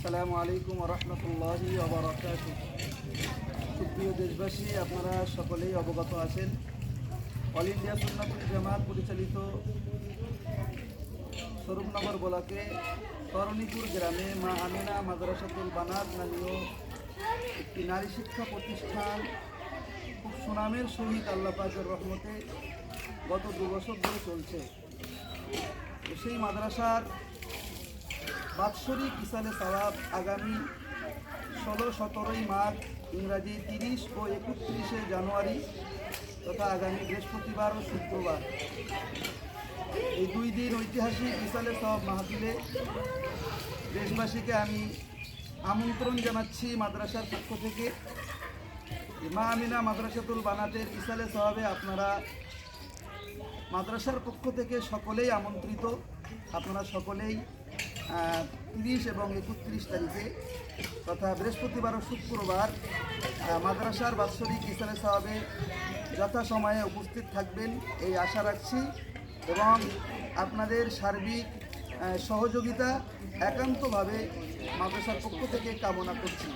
আসসালামু আলাইকুম ওয়া রাহমাতুল্লাহি ওয়া বারাকাতুহু। সুপ্রিয় দেশবাসী, আপনারা সকলেই অবগত আছেন, অল ইন্ডিয়া সুন্নাতুল জামাত পরিচালিত স্বরূপনগর ব্লকে তরণীপুর গ্রামে মা আমিনা মাদ্রাসাতুল বানাত নামীয় একটি নারী শিক্ষা প্রতিষ্ঠান খুব সুনামের সহিত আল্লাহ পাকের রহমতে গত 2 বছর ধরে চলছে। তো সেই মাদ্রাসার বাৎসরিক ইসালে সওয়াব আগামী 16-17 মাঘ, ইংরাজি 30 ও 31শে জানুয়ারি তথা আগামী বৃহস্পতিবার ও শুক্রবার এই 2 দিন ঐতিহাসিক ইসালে সওয়াব মাহফিলে দেশবাসীকে আমি আমন্ত্রণ জানাচ্ছি মাদ্রাসার পক্ষ থেকে। মা আমিনা মাদ্রাসাতুল বানাতের ইসালে সওয়াবে আপনারা মাদ্রাসার পক্ষ থেকে সকলেই আমন্ত্রিত। আপনারা সকলেই 30 এবং 31 তারিখে তথা বৃহস্পতিবার ও শুক্রবার মাদ্রাসার বাৎসরিক ইসালে সওয়াবে যথাসময়ে উপস্থিত থাকবেন এই আশা রাখছি এবং আপনাদের সার্বিক সহযোগিতা একান্তভাবে মাদ্রাসার পক্ষ থেকে কামনা করছি।